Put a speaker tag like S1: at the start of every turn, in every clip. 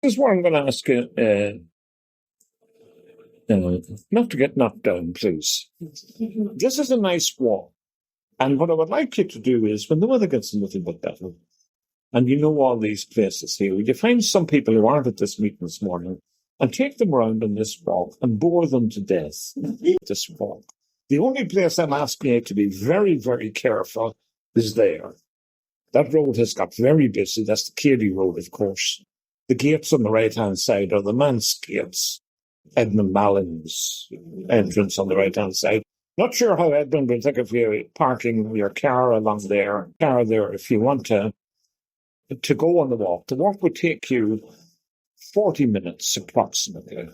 S1: This is where I'm going to ask you not to get knocked down, please. This is a nice walk. And what I would like you to do is, when the weather gets a little bit better, and you know all these places here, you find some people who aren't at this meeting this morning and take them around on this walk and bore them to death. This walk. The only place I'm asking you to be very, very careful is there. That road has got very busy. That's the Katy Road, of course. The gates on the right-hand side are the manse gates. Edmund Mallin's entrance on the right-hand side. Not sure how Edmund will think of you parking your car along there, if you want to go on the walk. The walk would take you 40 minutes approximately.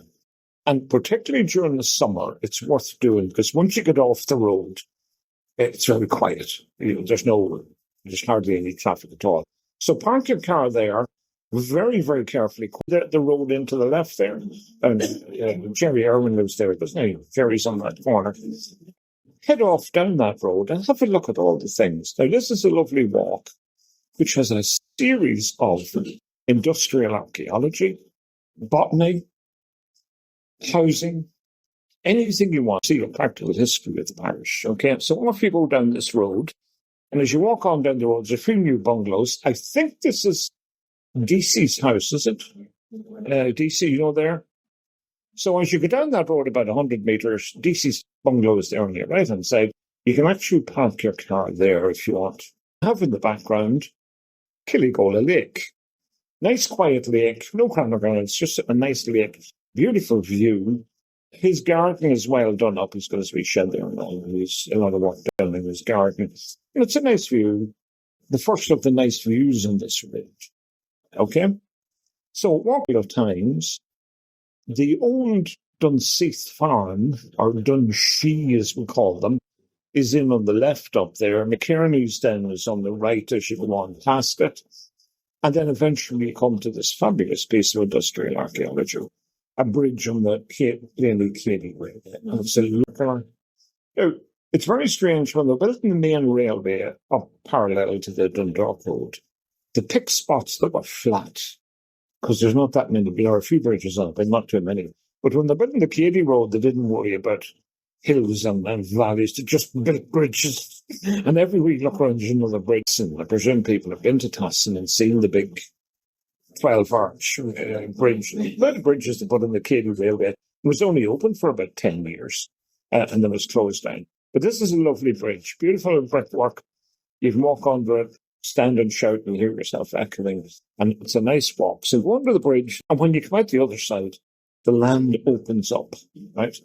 S1: And particularly during the summer, it's worth doing because once you get off the road, it's very quiet. There's hardly any traffic at all. So park your car there very, very carefully. The road into the left there. And Jerry Irwin lives there, doesn't he? Jerry's on that corner. Head off down that road and have a look at all the things. Now, this is a lovely walk, which has a series of industrial archaeology, botany, housing, anything you want to see, a practical history of the parish. Okay, so off you go down this road, and as you walk on down the road, there's a few new bungalows. I think this is DC's house, is it? DC, there? So as you go down that road about 100 metres, DC's bungalow is there on your right-hand side. You can actually park your car there if you want. Have in the background Killygola Lake. Nice quiet lake, no crowd, it's just a nice lake. Beautiful view. His garden is well done up. He's got his wee shed there and all. He's a lot of work done in his garden. And it's a nice view. The first of the nice views on this ridge. Okay? So at Walkville times, the old Dunseith farm, or Dunshee as we call them, is in on the left up there. McKierney's then is on the right as you go on past it. And then eventually you come to this fabulous piece of industrial archaeology, a bridge on the Castleblayney Library. Now, it's very strange when they're building the main railway up parallel to the Dundalk Road. They pick spots that were flat, because there's not that many. There are a few bridges on it, but not too many. But when they're building the Katy Road, they didn't worry about hills and valleys. They just built bridges. And everywhere you look around, there's another bridge. And I presume people have been to Tassin and seen the big 12-arch bridge. The bridges they put in the Katy Railway. It was only open for about 10 years, and then it was closed down. But this is a lovely bridge, beautiful brickwork. You can walk under it, stand and shout and hear yourself echoing. And it's a nice walk. So go under the bridge, and when you come out the other side, the land opens up, right?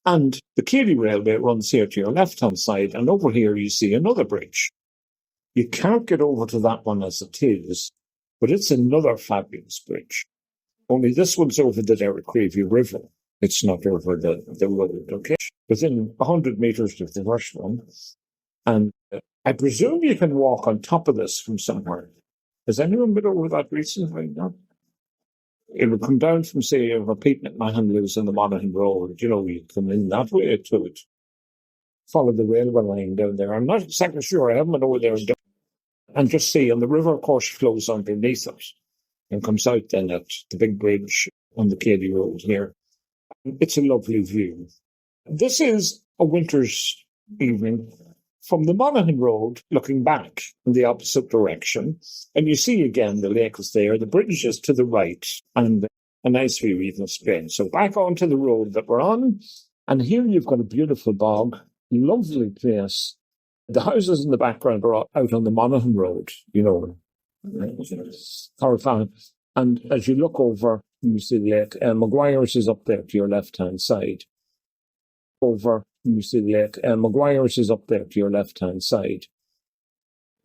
S1: And the Katy Railway runs here to your left-hand side, and over here you see another bridge. You can't get over to that one as it is, but it's another fabulous bridge. Only this one's over the Derrycreevy River. It's not over the road, okay? Within 100 metres of the first one. And I presume you can walk on top of this from somewhere. Has anyone been over that recently? No? It would come down from, say, where Pete McMahon lives on the Monaghan Road. You come in that way to it. Follow the railway line down there. I'm not exactly sure. I haven't been over there. And just see, and the river, of course, flows underneath it and comes out then at the big bridge on the Katy Road here. It's a lovely view. This is a winter's evening from the Monaghan Road, looking back in the opposite direction. And you see again the lake is there, the bridge is to the right, and a nice view even of Spain. So back onto the road that we're on. And here you've got a beautiful bog, lovely place. The houses in the background are out on the Monaghan Road, Horrifying. And as you look over, you see the lake. Maguire's is up there to your left-hand side. Maguire's is up there to your left-hand side.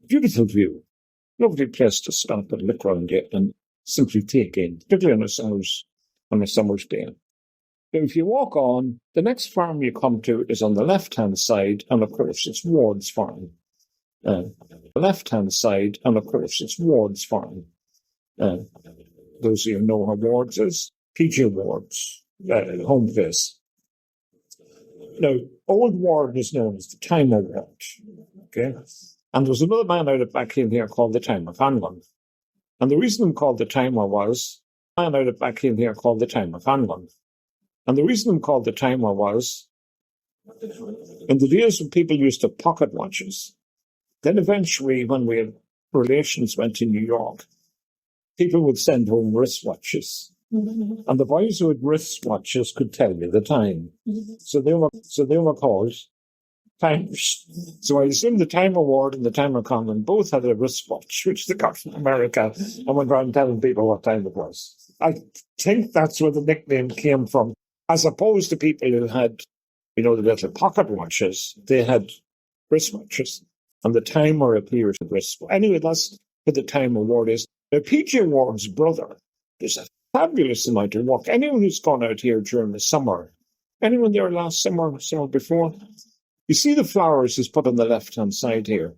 S1: Beautiful view. Lovely place to stop and look around it and simply take in, particularly on a summer's day. So if you walk on, the next farm you come to is on the left-hand side, and of course it's Ward's farm. Those of you who know how Ward's is, PJ Ward's home place. Now, Old Ward is known as the Timer Ward, okay? And there was another man out at back in here called the Timer Fanlon. And the reason I'm called the Timer was man out of back in here called the Timer Conlon. And the reason I'm called the Timer was, in the days when people used to pocket watches, then eventually when we had relations went to New York, people would send home wristwatches. And the boys who had wristwatches could tell you the time. So they were called timers. So I assume the Time Award and the Timer Conlon both had a wristwatch, which they got from America, and went around telling people what time it was. I think that's where the nickname came from, as opposed to people who had, the little pocket watches. They had wristwatches, and the timer appears at wristwatch. Anyway, that's what the Time Award is. Now, P.J. Ward's brother, there's a fabulous amount of work. Anyone who's gone out here during the summer, anyone there last summer before, you see the flowers is put on the left-hand side here.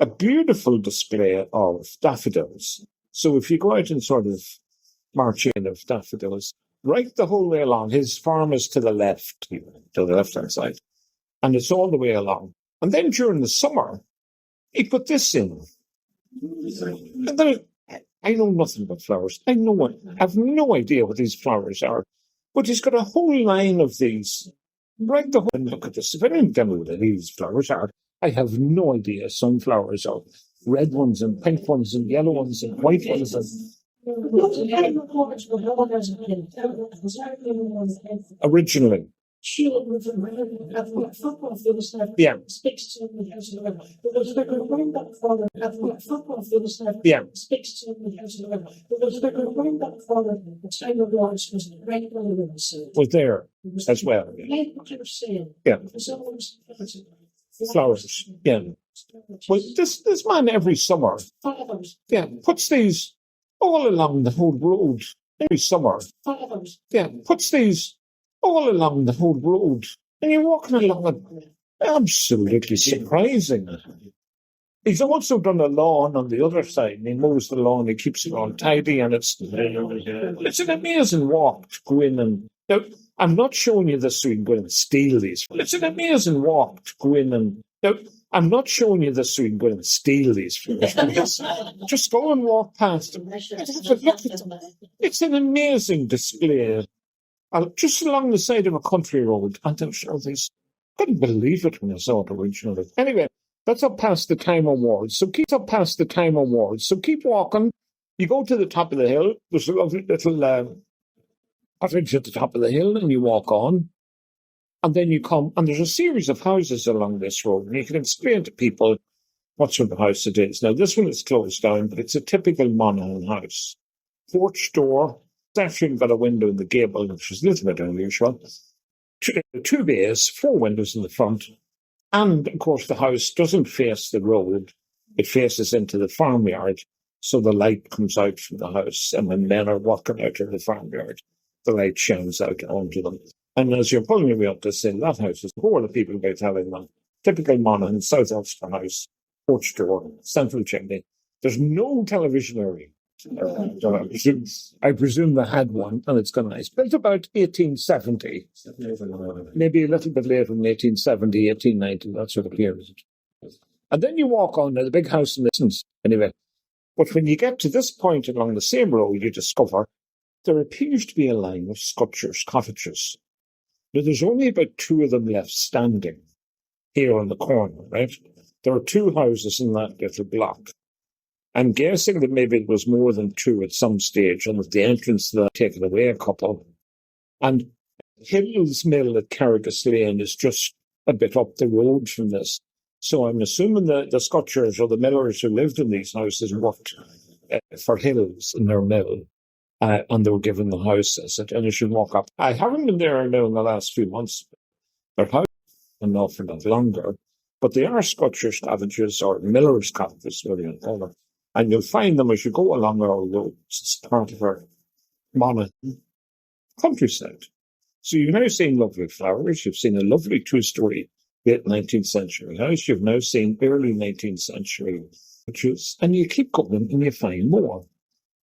S1: A beautiful display of daffodils. So if you go out and sort of march in of daffodils, right the whole way along, his farm is to the left, to the left-hand side. And it's all the way along. And then during the summer, he put this in. And then I know nothing about flowers. I have no idea what these flowers are. But he's got a whole line of these. Right the whole, and look at this. If I didn't tell me what these flowers are, I have no idea. Sunflowers are red ones and pink ones and yellow ones and white ones. Originally. Yeah. Yeah. Was there as well. Yeah. Flowers. Yeah. Well, this man every summer, puts these all along the whole road. Every summer. Yeah, puts these all along the whole road. And you're walking along it. Absolutely surprising. He's also done a lawn on the other side, and he mows the lawn, he keeps it all tidy, and it's an amazing walk to go in and... Now, I'm not showing you this so you can go in and steal these. It's an amazing walk to go in and... Now, I'm not showing you this so you can go in and steal these flowers. Just go and walk past them. It's an amazing display. Just along the side of a country road, and there's all these... I couldn't believe it when I saw it originally. Anyway, that's up past the Time Awards. So keep walking. You go to the top of the hill. There's a lovely little cottage at the top of the hill, and you walk on. And then you come, and there's a series of houses along this road, and you can explain to people what sort of house it is. Now, this one is closed down, but it's a typical Monaghan house. Porch door. It's actually got a window in the gable, which is a little bit unusual. Two bays, 4 windows in the front. And, of course, the house doesn't face the road. It faces into the farmyard, so the light comes out from the house. And when men are walking out of the farmyard, the light shines out onto them. And as you're pulling your way up to say, that house is poor, the people by telling them. Typical Monaghan, South Ulster house, porch door, central chimney. There's no television area. I presume they had one, and it's got nice. Built about 1870, maybe a little bit later than 1870, 1890, that sort of period. And then you walk on to the big house in the distance, anyway. But when you get to this point along the same road, you discover there appears to be a line of sculptures, cottages. Now, there's only about 2 of them left standing here on the corner, right? There are 2 houses in that little block. I'm guessing that maybe it was more than 2 at some stage, and at the entrance to that, taken away a couple. And Hill's Mill at Carrigas Lane is just a bit up the road from this. So I'm assuming the sculptors or the millers who lived in these houses worked for Hills in their mill, and they were given the house as it, and you should walk up. I haven't been there now in the last few months. Their house is an awful lot longer, but they are sculptures cottages or millers cottages, really, in colour. And you'll find them as you go along our roads. It's part of our Monaghan countryside. So you've now seen lovely flowers. You've seen a lovely 2-story late 19th century house. You've now seen early 19th century houses. And you keep going and you find more.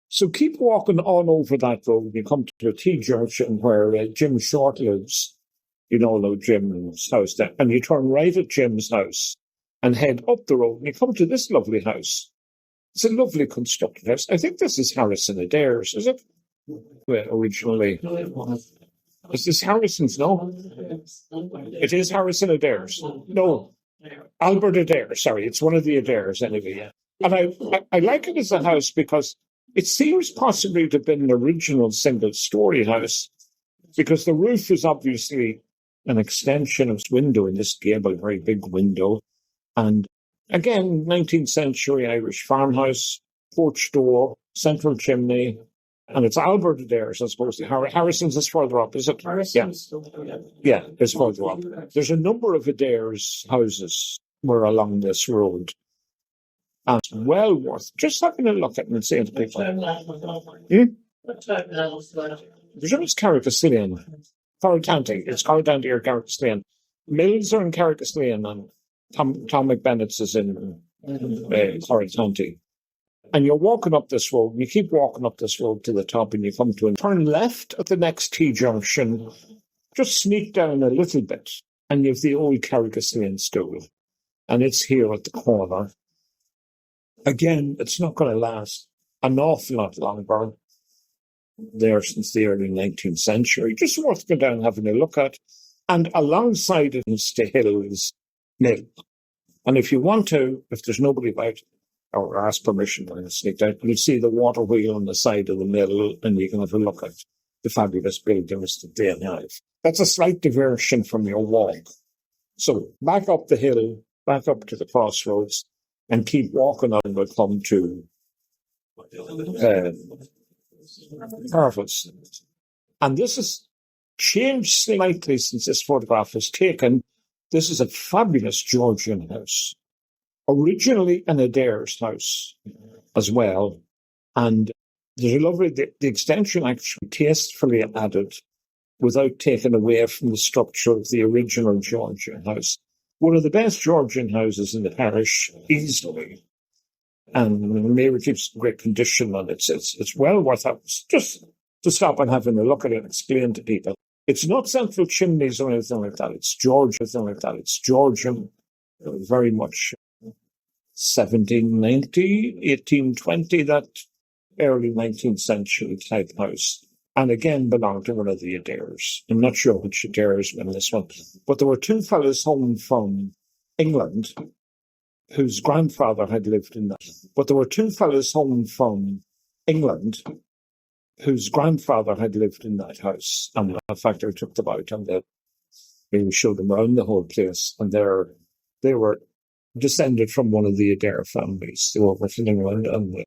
S1: So keep walking on over that road. You come to a T-junction where Jim Short lives. You know Jim's house there. And you turn right at Jim's house and head up the road. And you come to this lovely house. It's a lovely constructed house. I think this is Harrison Adair's, is it? originally. Is this Harrison's? No. It is Harrison Adair's. No, Albert Adair. Sorry, it's one of the Adairs anyway. Yeah. And I like it as a house because it seems possibly to have been an original single-story house because the roof is obviously an extension of its window in this gable, very big window. And again, 19th century Irish farmhouse, porch door, central chimney, and it's Albert Adair's, I suppose. Harrison's is further up, is it?
S2: Harrison's.
S1: Yeah, it's further up. There's a number of Adair's houses were along this road. And it's well worth just having a look at and saying to people. Presume it's Carrick-Slane. Corriganty. It's Corriganty or Carrick-Slane. Mills are in Carrick-Slane and Tom McBennett's is in Corriganty. And you're walking up this road, and you keep walking up this road to the top, and you come to and turn left at the next T-junction, just sneak down a little bit, and you have the old Carrick-Slane school. And it's here at the corner. Again, it's not going to last an awful lot longer. There since the early 19th century. Just worth going down and having a look at. And alongside it is the Hills Mill. And if you want to, if there's nobody about, or ask permission when it's sneaked out, you'll see the water wheel on the side of the mill, and you can have a look at the fabulous buildings that they have. That's a slight diversion from your walk. So back up the hill, back up to the crossroads, and keep walking on, we'll come to Carvel's. And this has changed slightly since this photograph was taken. This is a fabulous Georgian house. Originally an Adair's house as well. And there's a lovely, the extension actually tastefully added without taking away from the structure of the original Georgian house. One of the best Georgian houses in the parish, easily. And maybe keeps in great condition, and it's well worth it. Just to stop and having a look at it and explain to people. It's not central chimneys or anything like that. It's Georgian, very much 1790, 1820, that early 19th century type house. And again, belonged to one of the Adairs. I'm not sure which Adairs were in this one. But there were two fellows home from England whose grandfather had lived in that. But there were two fellows home from England whose grandfather had lived in that house. And in fact, I took them out and they showed them around the whole place. And they were descended from one of the Adair families. They were from England, and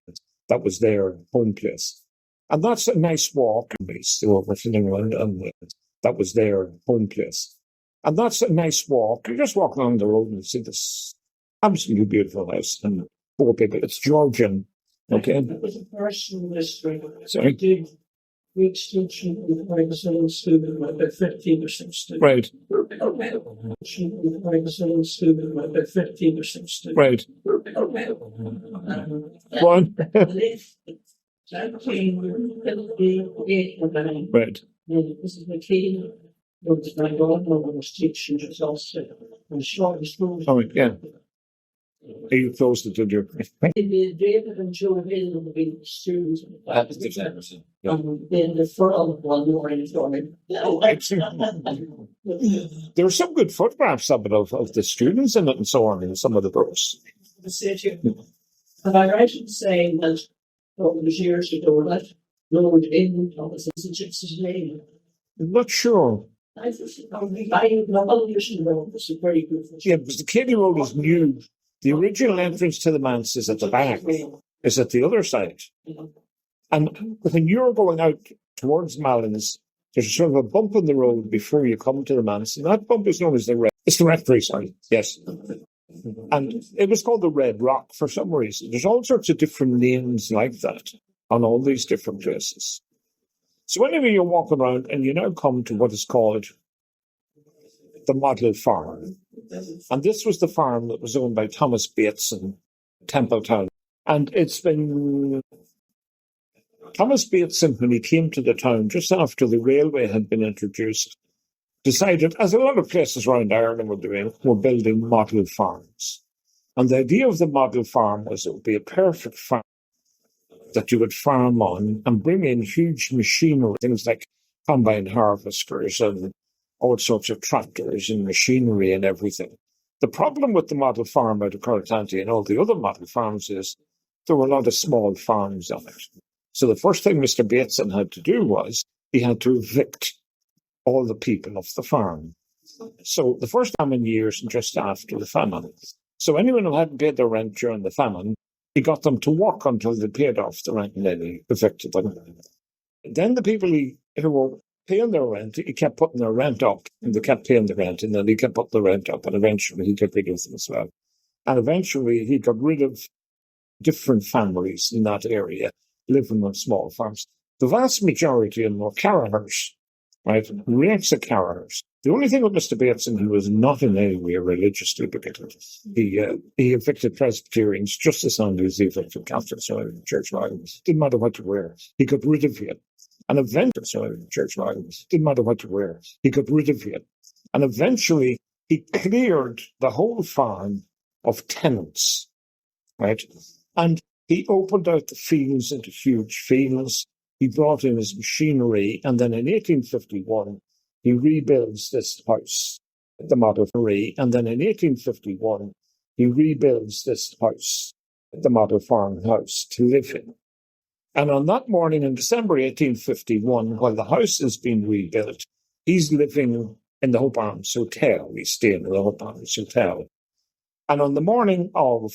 S1: that was their home place. And that's a nice walk. They were from England, and that was their home place. And that's a nice walk. You just walk along the road and see this absolutely beautiful house. And poor people, it's Georgian. Okay.
S2: It was a personal history.
S1: Sorry.
S2: The extension of the Pakistan student by 15 or 16.
S1: Right.
S2: Extension of the Pakistan student by 15 or 16.
S1: Right. One. Right.
S2: This is the key. My godmother was teaching us also. And short schools.
S1: Oh, yeah. You closed it, did you?
S2: David and Joe Hill would be the students.
S1: That's different. Yeah.
S2: And then the furlong one more in
S1: There are some good photographs of it, of the students in it and so on in some of the books.
S2: And I right in saying that over the years ago that Lord England was a gypsy's name.
S1: I'm not sure.
S2: I know was a very good.
S1: Yeah, because the Katy Road is new. The original entrance to the manse is at the back, is at the other side. And when you're going out towards Malins, there's sort of a bump in the road before you come to the manse, and that bump is known as it's the rectory, sorry, yes. And it was called the Red Rock for some reason. There's all sorts of different names like that on all these different places. So anyway, you're walking around and you now come to what is called the Model Farm. And this was the farm that was owned by Thomas Bates in Templetown. And it's been Thomas Bateson, when he came to the town just after the railway had been introduced, decided, as a lot of places around Ireland were doing, were building model farms. And the idea of the model farm was it would be a perfect farm that you would farm on and bring in huge machinery, things like combine harvesters and all sorts of tractors and machinery and everything. The problem with the model farm out of Corritanti and all the other model farms is there were a lot of small farms on it. So the first thing Mr. Bateson had to do was he had to evict all the people off the farm. So the first famine years and just after the famine. So anyone who hadn't paid their rent during the famine, he got them to work until they paid off the rent and then he evicted them. Then the people who were paying their rent, he kept putting their rent up and they kept paying the rent and then he kept putting the rent up and eventually he got rid of them as well. And eventually he got rid of different families in that area living on small farms. The vast majority of them were carriers, right? Rates of carriers. The only thing with Mr. Bateson, he was not in any way religiously bigoted. He evicted Presbyterians just as long as he evicted Catholics or church libraries. Didn't matter what you wear. He got rid of you. And eventually, church libraries. Didn't matter what you wear. He got rid of you. And eventually, he cleared the whole farm of tenants, right? And he opened out the fields into huge fields. He brought in his machinery. And then in 1851, he rebuilds this house, the Model 3. And then in 1851, he rebuilds this house, the Model Farmhouse, to live in. And on that morning in December 1851, while the house is being rebuilt, he's living in the Hope Arms Hotel. He's staying in the Hope Arms Hotel. And on the morning of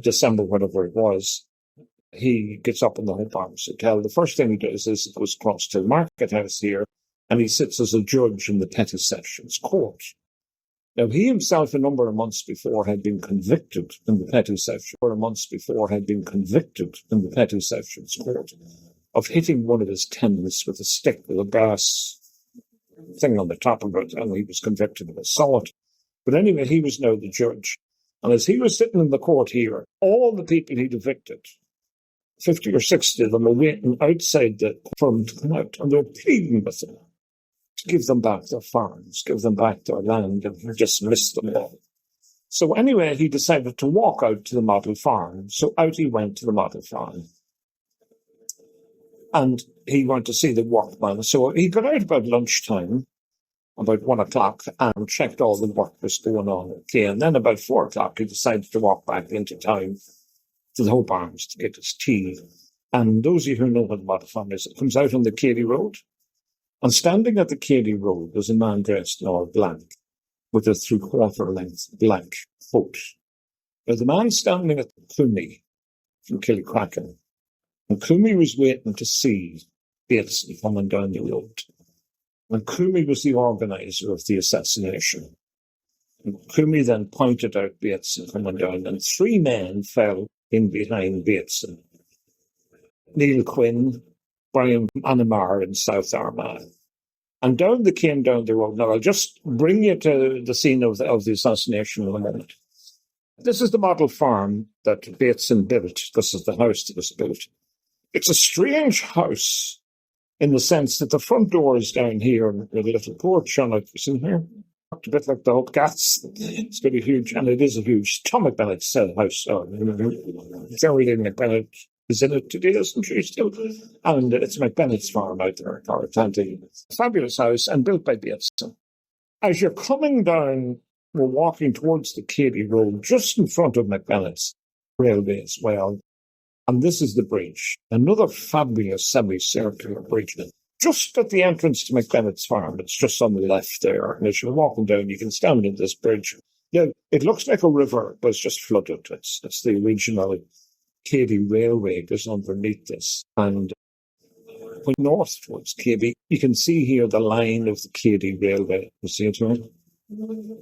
S1: December, whatever it was, he gets up in the Hope Arms Hotel. The first thing he does is he goes across to the Market House here, and he sits as a judge in the Petty Sessions Court. Now, he himself, a number of months before, had been convicted in the Petty Sessions Court of hitting one of his tenants with a stick with a brass thing on the top of it, and he was convicted of assault. But anyway, he was now the judge. And as he was sitting in the court here, all the people he'd evicted, 50 or 60 of them, were waiting outside the firm to come out, and they were pleading with them to give them back their farms, give them back their land, and dismiss them all. So anyway, he decided to walk out to the model farm. So out he went to the model farm. And he went to see the workman. So he got out about lunchtime, about 1 o'clock, and checked all the work was going on. Okay, and then about 4 o'clock, he decided to walk back into town to the Hope Arms to get his tea. And those of you who know what the model farm is, it comes out on the Cady Road. And standing at the Cady Road was a man dressed in all black, with a three-quarter-length black coat. Now, the man standing at the Cluny from Kilcracken, and Cluny was waiting to see Bateson coming down the road. And Cluny was the organizer of the assassination. And Cluny then pointed out Bateson coming down, and 3 men fell in behind Bateson. Neil Quinn, Brian Anamar in South Armagh. And down they came down the road. Now, I'll just bring you to the scene of the assassination in a moment. This is the model farm that Bateson built. This is the house that was built. It's a strange house in the sense that the front door is down here with a little porch on it. It's in here. A bit like the Hope Gas. It's very huge, and it is a huge. Tom McBennett's house. Geraldine McBennett is in it today, isn't she still? And it's McBennett's farm out there, Corritanti. Fabulous house and built by Bateson. As you're coming down, we're walking towards the Cady Road, just in front of McBennett's railway as well. And this is the bridge, another fabulous semicircular bridge. Just at the entrance to McBennett's farm, it's just on the left there. And as you're walking down, you can stand in this bridge. Yeah, it looks like a river, but it's just flooded. It's the original Cady Railway goes underneath this. And going north towards Cady, you can see here the line of the Cady Railway. You see it here?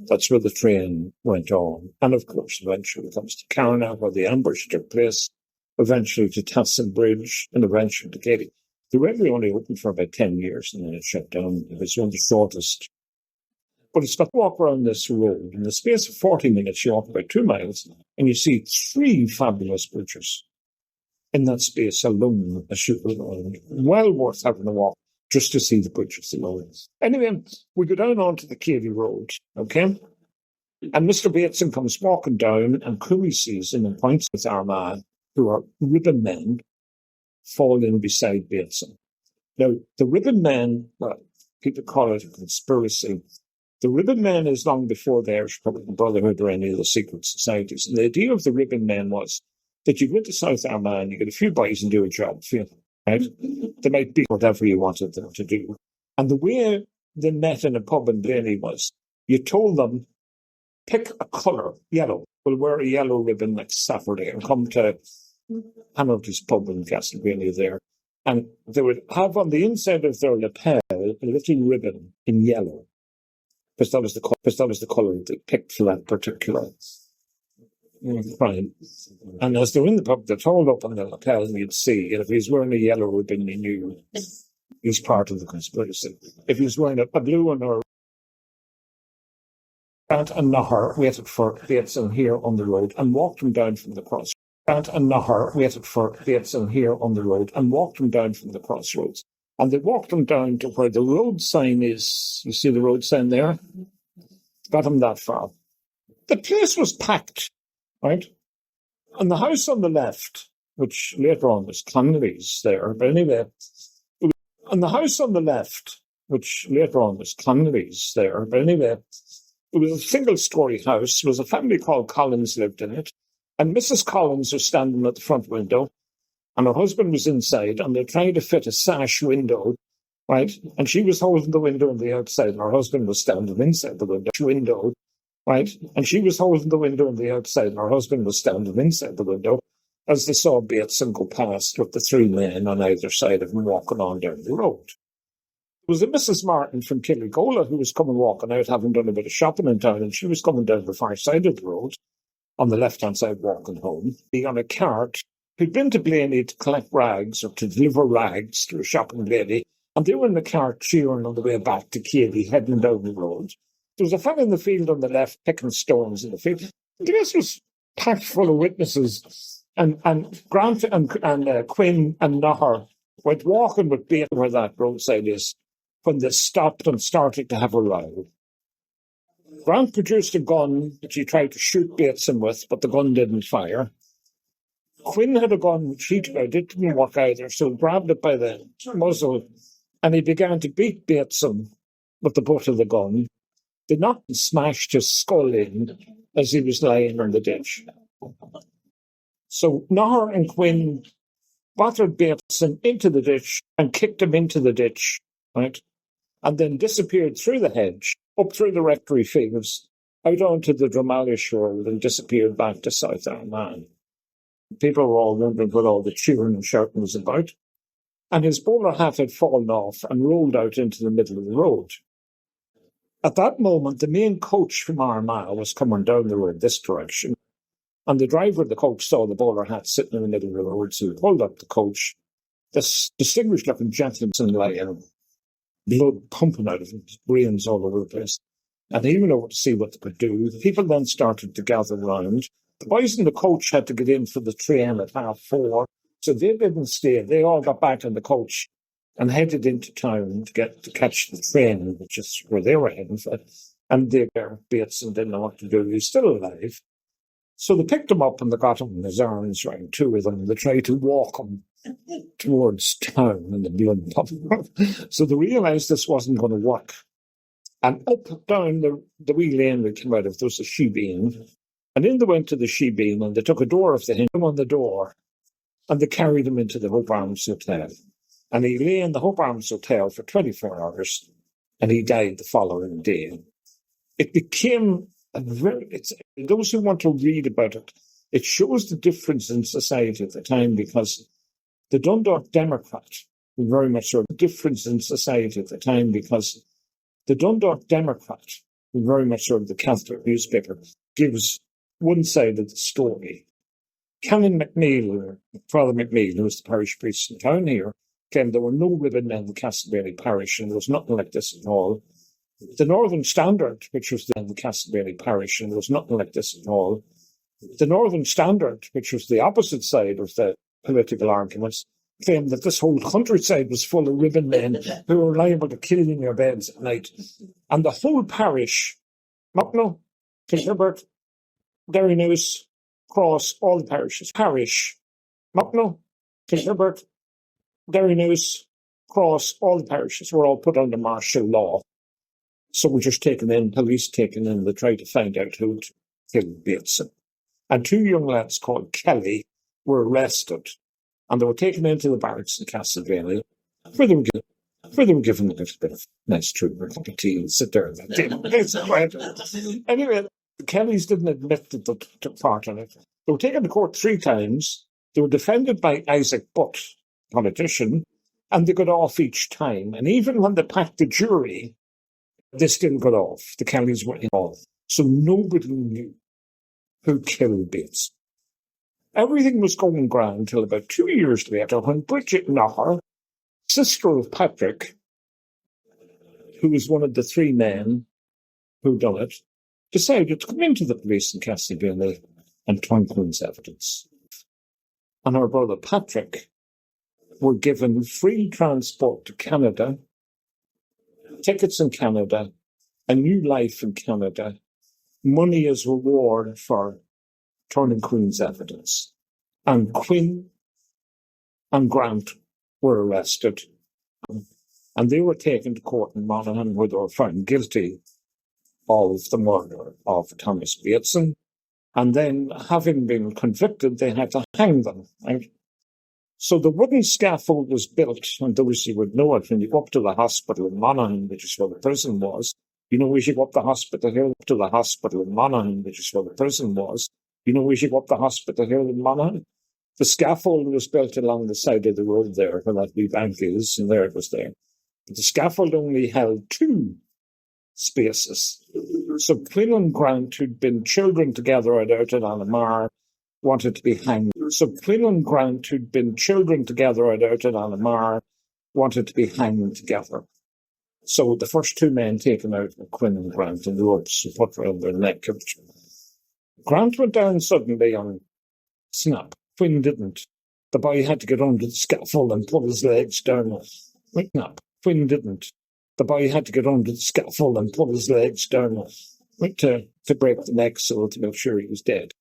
S1: That's where the train went on. And of course, eventually it comes to Carna, where the ambush took place, eventually to Tasson Bridge, and eventually to Cady. The railway only opened for about 10 years, and then it shut down. It was one of the shortest. But it's got to walk around this road. In the space of 40 minutes, you walk about 2 miles, and you see 3 fabulous bridges in that space alone. Well worth having a walk just to see the bridges alone. Anyway, we go down onto the Cady Road, okay? And Mr. Bateson comes walking down, and Cooey sees him and points with Armagh, who are ribbon men, fall in beside Bateson. Now, the ribbon men, well, people call it a conspiracy. The ribbon men is long before the Irish Republican Brotherhood or any of the secret societies. And the idea of the ribbon men was that you go into South Armagh and you get a few boys and do a job for you, right? They might be whatever you wanted them to do. And the way they met in a pub in Blaney was you told them, pick a colour, yellow. We'll wear a yellow ribbon next Saturday and come to Hamilton's pub in Castleblayney there. And they would have on the inside of their lapel a little ribbon in yellow, because that was the colour they picked for that particular crime. And as they were in the pub, they told up on the lapel, and you'd see, and if he's wearing a yellow ribbon, you knew he's part of the conspiracy. If he's wearing a blue one or Grant and Nahar waited for Bateson here on the road and walked him down from the cross. Grant and Nahar waited for Bateson here on the road and walked him down from the crossroads. And they walked him down to where the road sign is. You see the road sign there? Got him that far. The place was packed, right? And the house on the left, which later on was Connolly's there, but anyway, and the house on the left, which later on was Connolly's there, but anyway, it was a single-story house. There was a family called Collins lived in it. And Mrs. Collins was standing at the front window, and her husband was inside, and they're trying to fit a sash window, right? And she was holding the window on the outside, and her husband was standing inside the window, right? And she was holding the window on the outside, and her husband was standing inside the window, as they saw Bateson go past with the three men on either side of him walking on down the road. There was a Mrs. Martin from Killigola who was coming walking out, having done a bit of shopping in town, and she was coming down the far side of the road, on the left-hand side walking home, on a cart, who'd been to Blaney to collect rags or to deliver rags to a shopping lady, and they were in the cart cheering on the way back to Katy, heading down the road. There was a fellow in the field on the left picking stones in the field. The place was packed full of witnesses, and Grant and Quinn and Nahar went walking with Bateson where that roadside is when they stopped and started to have a row. Grant produced a gun that he tried to shoot Bateson with, but the gun didn't fire. Quinn had a gun which he tried. It didn't work either, so he grabbed it by the muzzle and he began to beat Bateson with the butt of the gun. They knocked and smashed his skull in as he was lying in the ditch. So Nahar and Quinn battered Bateson into the ditch and kicked him into the ditch, right? And then disappeared through the hedge, up through the rectory fields, out onto the Dromalish Road, and disappeared back to South Armagh. People were all wondering what all the cheering and shouting was about. And his bowler hat had fallen off and rolled out into the middle of the road. At that moment, the main coach from Armagh was coming down the road this direction, and the driver of the coach saw the bowler hat sitting in the middle of the road, so he pulled up the coach. This distinguished-looking gentleman lying, blood pumping out of him, brains all over the place. And he went over to see what they could do. The people then started to gather round. The boys in the coach had to get in for the train at 4:30, so they didn't stay. They all got back in the coach and headed into town to catch the train, which is where they were heading for. And Bateson didn't know what to do. He's still alive. So they picked him up and they got him in his arms, right, two of them. They tried to walk him towards town and the blood pumping. So they realised this wasn't going to work. And up down the wee lane we came out of, there was a she-bean. And in they went to the she-bean and they took a door off the hinge on the door and they carried him into the Hope Arms Hotel. And he lay in the Hope Arms Hotel for 24 hours and he died the following day. It became those who want to read about it, it shows the difference in society at the time, because the Dundalk Democrat was very much sort of the difference in society at the time, because the Dundalk Democrat was very much sort of the Catholic newspaper, gives one side of the story. Canon McNeill, or Father McNeill, who was the parish priest in town here, claimed there were no women in the Castleblayney parish and there was nothing like this at all. The Northern Standard, which was in the Castleblayney parish, and there was nothing like this at all. The Northern Standard, which was the opposite side of the political arguments, claimed that this whole countryside was full of ribbon men who were liable to kill you in your beds at night. And the whole parish, no, Kilbert, Derrynews, Cross, all the parishes. Parish, Mucknell, Kilbert, Derrynews, Cross, all the parishes were all put under martial law. Soldiers taken in, police taken in, they tried to find out who killed Bateson. And two young lads called Kelly were arrested, and they were taken into the barracks in Castleblayney, where they were given a little bit of nice treatment, a cup of tea, and sit there. Anyway, the Kellys didn't admit that they took part in it. They were taken to court 3 times. They were defended by Isaac Butt, politician, and they got off each time. And even when they packed the jury, they still got off. The Kellys were off. So nobody knew who killed Bates. Everything was going grand until about 2 years later when Bridget Naher, sister of Patrick, who was one of the 3 men who done it, decided to come into the police in Castleblayney and turn Queen's evidence. And her brother Patrick were given free transport to Canada, tickets in Canada, a new life in Canada, money as reward for turning Queen's evidence. And Quinn and Grant were arrested, and they were taken to court in Monaghan where they were found guilty of the murder of Thomas Bateson. And then, having been convicted, they had to hang them. Right? So the wooden scaffold was built, and those you would know it when you go up to the hospital in Monaghan, which is where the prison was. You know, we should go up the hospital here, up to the hospital in Monaghan, which is where the prison was. You know, we should go up the hospital here in Monaghan. The scaffold was built along the side of the road there, where that wee bank is, and there it was there. But the scaffold only held 2 spaces. So Quinn and Grant, who'd been children together out in Anamar, wanted to be hanged. So Quinn and Grant, who'd been children together out in Anamar, wanted to be hanged together. So the first 2 men taken out were Quinn and Grant, and the ropes were put around their neck. Grant went down suddenly on snap. Quinn didn't. The boy had to get under the scaffold and pull his legs down. Snap. Quinn didn't. The boy had to get under the scaffold and pull his legs down to break the neck so to make sure he was dead.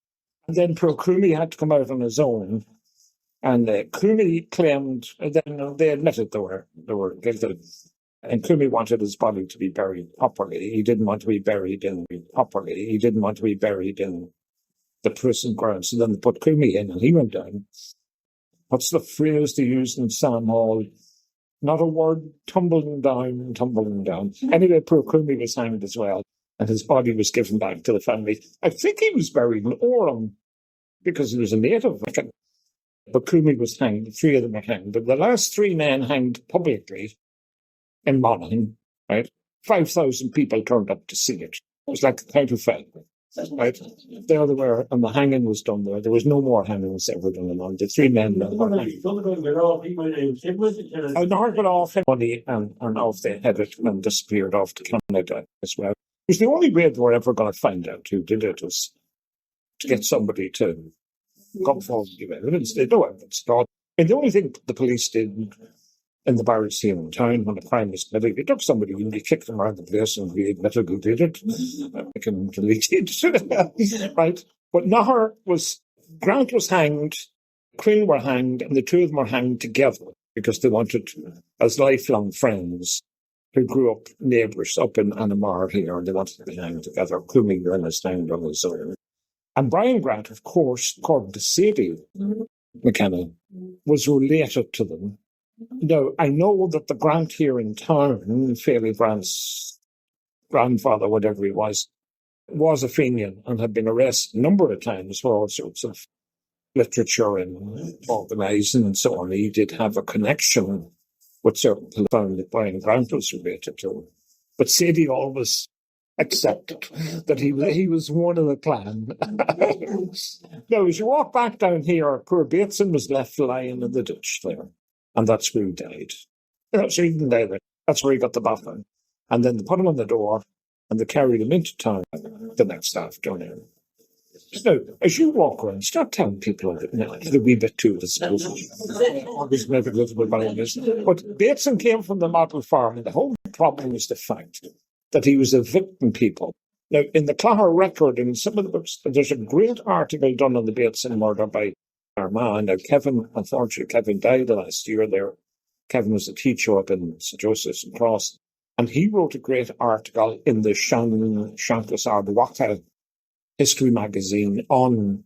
S1: And then poor Crumey had to come out on his own. And Crumey claimed, then they admitted they were guilty. And Crumey wanted his body to be buried properly. He didn't want to be buried in the prison grounds. So then they put Crumey in and he went down. What's the phrase they used in Sam Hall? Not a word, tumbling down. Anyway, poor Crumey was hanged as well, and his body was given back to the family. I think he was buried in Orem because he was a native. But Crumey was hanged, 3 of them were hanged. But the last 3 men hanged publicly in Monaghan, right? 5,000 people turned up to see it. It was like a kind of film. Right? There they were, and the hanging was done there. There was no more hangings ever done along. The 3 men got off money and off they headed and disappeared off to Canada as well. It was the only way they were ever going to find out who did it, was to get somebody to come forward and give evidence. They no evidence at all. And the only thing the police did in the barracks here in town when a crime was committed, they took somebody and they kicked them around the place and we admitted who did it. They can delete it. Right? But Grant was hanged, Quinn were hanged, and the 2 of them were hanged together because they wanted, as lifelong friends who grew up neighbours up in Anamar here, and they wanted to be hanged together. Crumey then is hanged on his own. And Brian Grant, of course, according to Sadie McKenna, was related to them. No, I know that the Grant here in town, Fairley Grant's grandfather, whatever he was a Fenian and had been arrested a number of times for all sorts of literature and organising and so on. He did have a connection with certain people that Brian Grant was related to. But Sadie always accepted that he was one of the clan. Now, as you walk back down here, poor Bateson was left lying in the ditch there. And that's where he died. So he didn't die there. That's where he got the baton. And then they put him on the door and they carried him into town the next afternoon. So, as you walk around, start telling people a wee bit too, I suppose. Always make it a little bit about this. But Bateson came from the model farm, and the whole problem is the fact that he was evicting people Now, in the Clogher record, in some of the books, there's a great article done on the Bateson murder by Armagh. Now, unfortunately, Kevin died last year there. Kevin was a teacher up in St. Joseph's and Cross, and he wrote a great article in the Seanchas Ardwaka history magazine on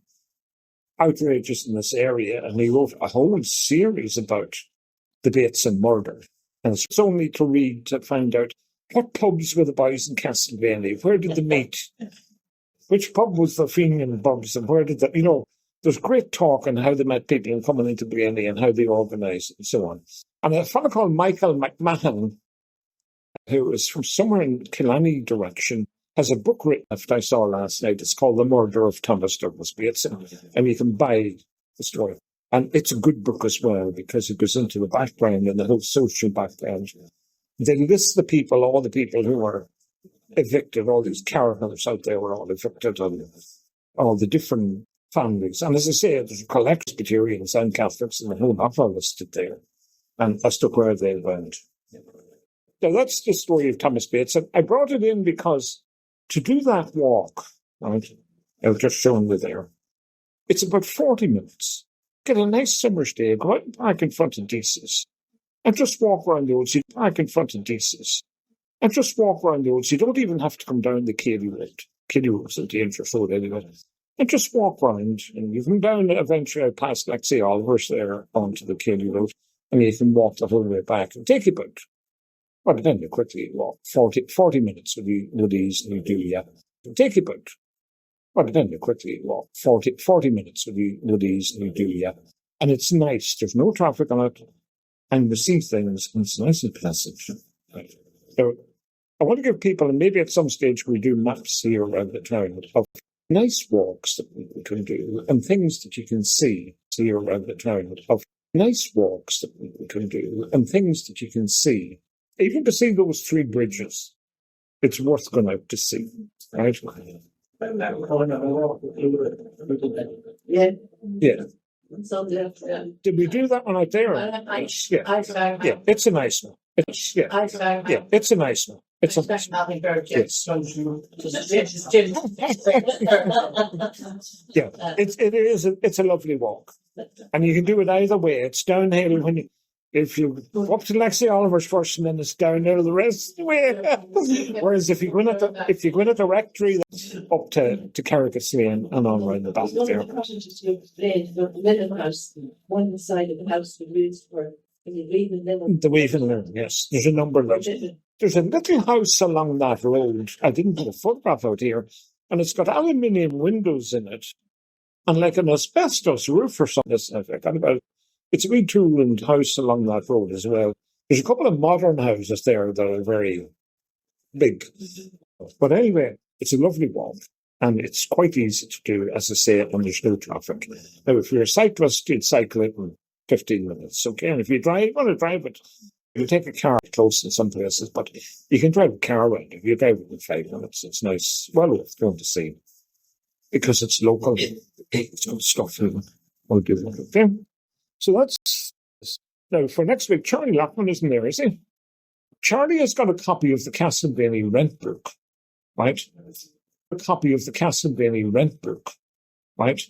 S1: outrages in this area, and he wrote a whole series about the Bateson murder. And it's only to read to find out what pubs were the boys in Castleblayney, where did they meet, which pub was the Fenian pubs, and where did they, there's great talk on how they met people and coming into Blaney and how they organised and so on. And a fellow called Michael McMahon, who was from somewhere in Killarney direction, has a book written that I saw last night. It's called The Murder of Thomas Douglas Bateson, and you can buy the story. And it's a good book as well, because it goes into the background and the whole social background. They list the people, all the people who were evicted, all these caravans out there were all evicted, and all the different families. And as I say, there's collectors, Presbyterians and Catholics, and the whole lot are listed there. And as to where they went. Now, that's the story of Thomas Bateson. I brought it in because to do that walk, right, I've just shown you there, it's about 40 minutes. Get a nice summer's day, go out and park in front of Deasis, and just walk around the old city, park in front of Deasis, and just walk around the old city. You don't even have to come down the Kelly Road. Kelly Road's a dangerous road anyway. And just walk around, and you can down eventually past, like, say, Oliver's there onto the Kelly Road, and you can walk the whole way back and take about, well, depending how quickly you walk, 40 minutes would easily do, yeah. Take about, well, depending how quickly you walk, 40 minutes would easily do, yeah. And it's nice. There's no traffic on it, and you see things, and it's nice and pleasant. Right. So I want to give people, and maybe at some stage we do maps here around the town of nice walks that people can do, and things that you can see here around the town of nice walks that people can do, and things that you can see. Even to see those 3 bridges, it's worth going out to see, right? Yeah. Yeah. Did we do that one out there? Yeah. Yeah. It's a nice one. Yeah. It's a nice one. It's a nice one. Yes. Yeah. It's a lovely walk. And you can do it either way. It's downhill if you go up to Lexi Oliver's first, and then it's downhill the rest of the way. Whereas if you go in at the rectory, that's up to Carrick's Lane and on around the back there.
S2: One side of the house the reeds for
S1: the Weaving Linen, yes. There's a number of them. There's a little house along that road. I didn't put a photograph out here, and it's got aluminium windows in it, and like an asbestos roof or something. It's a wee 2-roomed house along that road as well. There's a couple of modern houses there that are very big. But anyway, it's a lovely walk, and it's quite easy to do, as I say, when there's no traffic. Now, if you're a cyclist, you'd cycle it in 15 minutes, okay? And if you want to drive it, you take a car close in some places, but you can drive a car around. If you drive it in 5 minutes, it's nice, well worth going to see, because it's local. It's got stuff in it. Okay? So that's, now for next week, Charlie Lockman isn't there, is he? Charlie has got a copy of the Castleblayney Rent book, right? A copy of the Castleblayney Rent book, right?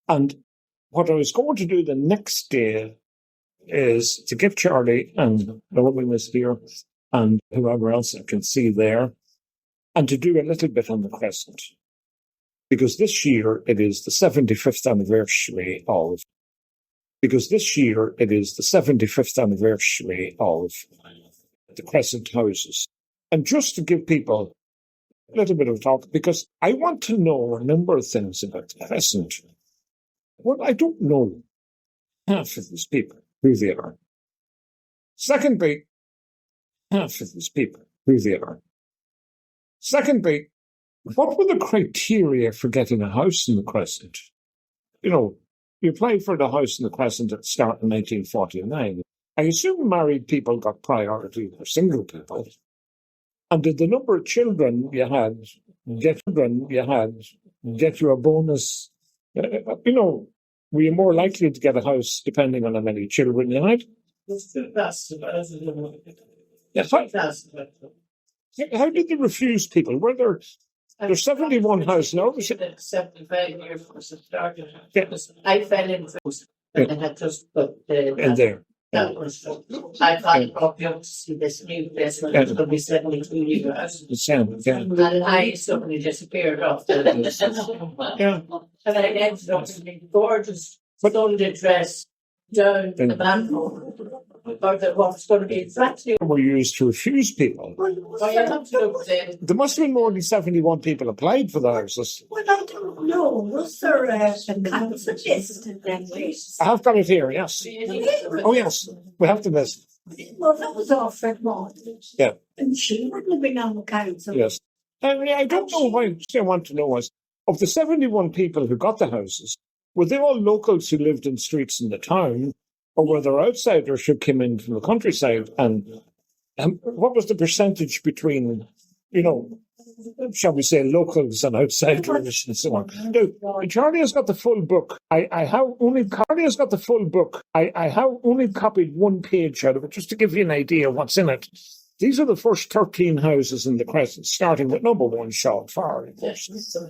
S1: And what I was going to do the next day is to give Charlie and the woman was here and whoever else I can see there, and to do a little bit on the Crescent. Because this year it is the 75th anniversary of the Crescent houses. And just to give people a little bit of talk, because I want to know a number of things about the Crescent. Well, I don't know half of these people, who they are. Secondly, what were the criteria for getting a house in the Crescent? You applied for the house in the Crescent at the start in 1949. I assume married people got priority over single people. And did the number of children you had get you a bonus? Were you more likely to get a house depending on how many children you had? How did they refuse people? Were there There's 71 houses now.
S2: 75 years was it started.
S1: Yeah.
S2: I fell in first and I had just put
S1: In there.
S2: that was, I thought probably to see this new place when it's going to be 72 years.
S1: The same, yeah.
S2: And I suddenly disappeared off the
S1: Yeah.
S2: And I ended up in a gorgeous Sunday dress down the bamboo. Or the what's going to be exactly.
S1: Were used to refuse people. There must have been more than 71 people applied for the houses.
S3: Well, I don't know. Was there a council list in them ways?
S1: I have got it here, yes. Oh, yes. We have the list.
S3: Well, that was all Fred Maud.
S1: Yeah.
S3: And she wouldn't have been on the council.
S1: Yes. I don't know why I want to know was, of the 71 people who got the houses, were they all locals who lived in streets in the town, or were there outsiders who came in from the countryside? And what was the percentage between, shall we say, locals and outsiders and so on? Now, Charlie has got the full book. I have only copied one page out of it, just to give you an idea of what's in it. These are the first 13 houses in the Crescent, starting with number 1, Sean Farrell. And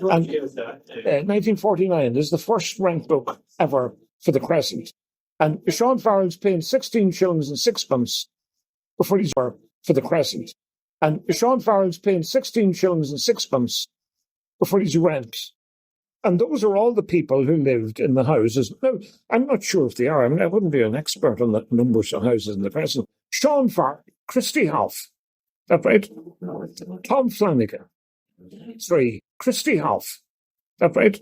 S1: 1949 this is the first rent book ever for the Crescent. And Sean Farrell's paying 16 shillings and sixpence before he's for the Crescent. And Sean Farrell's paying 16 shillings and sixpence before he's rent. And those are all the people who lived in the houses. Now, I'm not sure if they are. I mean, I wouldn't be an expert on the numbers of houses in the Crescent. Sean Farrell, Christy Hoff, that right? Tom Flanagan, 3. Christy Hoff, that right?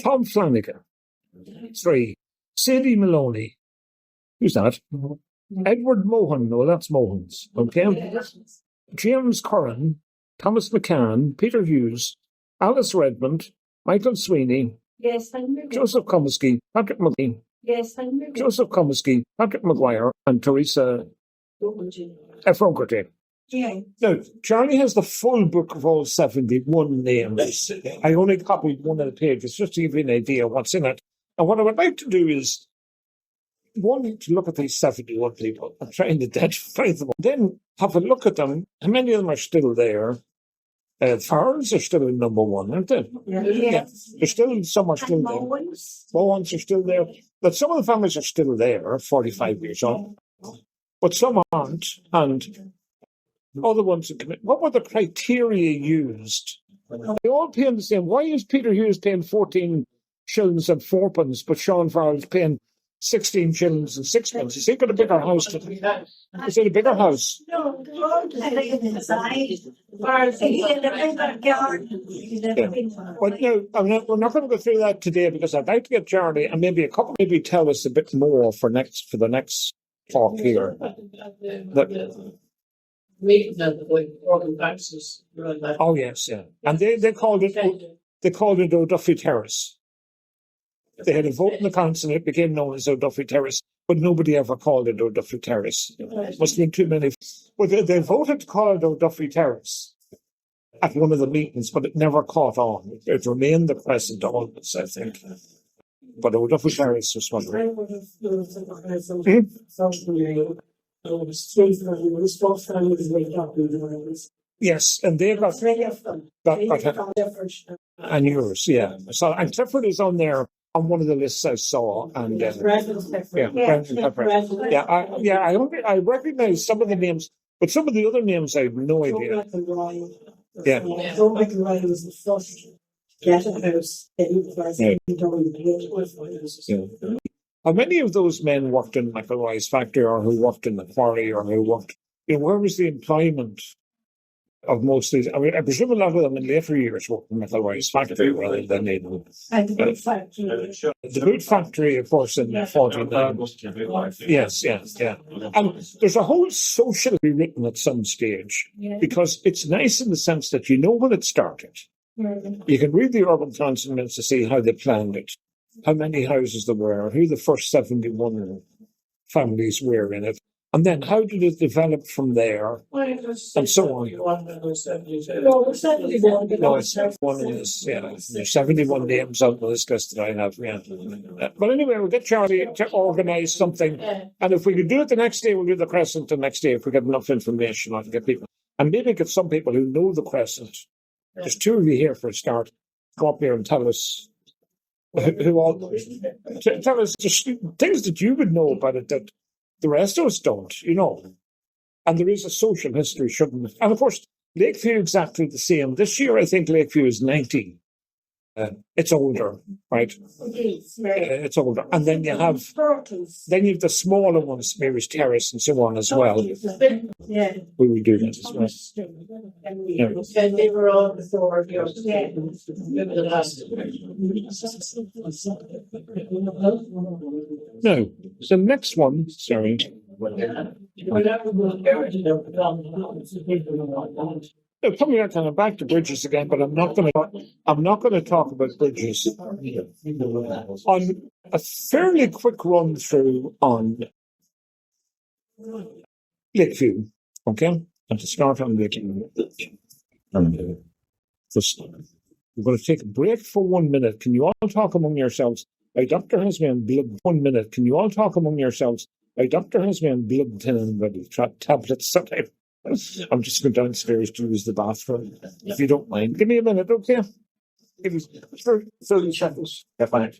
S1: Tom Flanagan, 3. Sadie Maloney, who's that? Edward Mohan, no, that's Mohan's, okay? James Curran, Thomas McCann, Peter Hughes, Alice Redmond, Michael Sweeney,
S3: Yes, thank you.
S1: Joseph Comiskey, Patrick McGee,
S3: Yes, thank you.
S1: Joseph Comiskey, Patrick Maguire, and Teresa Fogarty.
S3: Yeah.
S1: Now, Charlie has the full book of all 71 names. I only copied one of the pages just to give you an idea of what's in it. And what I would like to do is, one, to look at these 71 people and try and identify them. Then have a look at them. How many of them are still there? Farrells are still in number 1, aren't they?
S3: Yeah.
S1: There's still, some are still there. Bowens are still there. But some of the families are still there, 45 years old. But some aren't. And other ones who commit. What were the criteria used? They all paying the same. Why is Peter Hughes paying 14 shillings and fourpence, but Sean Farrell's paying 16 shillings and sixpence? Is he got a bigger house? Is it a bigger house?
S3: No, they're all living inside. He had a bigger garden.
S1: But no, we're not going to go through that today because I'd like to get Charlie and maybe tell us a bit more for the next talk here. Oh yes, yeah, and they called it O'Duffy Terrace. They had a vote in the council and it became known as O'Duffy Terrace, but nobody ever called it O'Duffy Terrace. Must have been too many. Well, they voted to call it O'Duffy Terrace at one of the meetings, but it never caught on. It remained the Crescent always, I think. But O'Duffy Terrace was one. Yes, and they got and yours, yeah. So and Clifford is on there on one of the lists I saw, and I recognize some of the names, but some of the other names I have no idea. Yeah. How many of those men worked in McElroy's factory, or who worked in the quarry, or who worked? Where was the employment of most of these? I mean, I presume a lot of them in later years worked in McElroy's factory rather than in the boot factory, of course, in 49. Yes. And there's a whole social written at some stage because it's nice in the sense that you know when it started. You can read the urban council minutes to see how they planned it, how many houses there were, who the first 71 families were in it, and then how did it develop from there, and so on. No, it's one of this. Yeah, there's 71 names on this list that I have. Yeah. But anyway, we'll get Charlie to organise something, and if we can do it the next day, we'll do the Crescent the next day. If we get enough information, I can get people, and maybe get some people who know the Crescent There's two of you here for a start. Come up here and tell us who all tell us just things that you would know about it that the rest of us don't, you know. And there is a social history, shouldn't it? And of course, Lakeview exactly the same. This year, I think Lakeview is 90. It's older, right? It's older, and then you have the smaller ones, Mary's Terrace, and so on as well.
S3: Yeah.
S1: We will do that as well. Yeah.
S2: And they were all before your
S3: Yeah.
S2: the last.
S1: No, the next one. Sorry. No, coming back kind of back to bridges again, but I'm not going to talk about bridges. On a fairly quick run through on Lakeview, okay, and to start on Lakeview. First, we're going to take a break for 1 minute. Can you all talk among yourselves? My doctor has me on blood. 1 minute. Can you all talk among yourselves? My doctor has me on blood thinning and ready tablets. I'm just going downstairs to use the bathroom. If you don't mind, give me a minute, okay? Give me 30 seconds. Yeah, fine.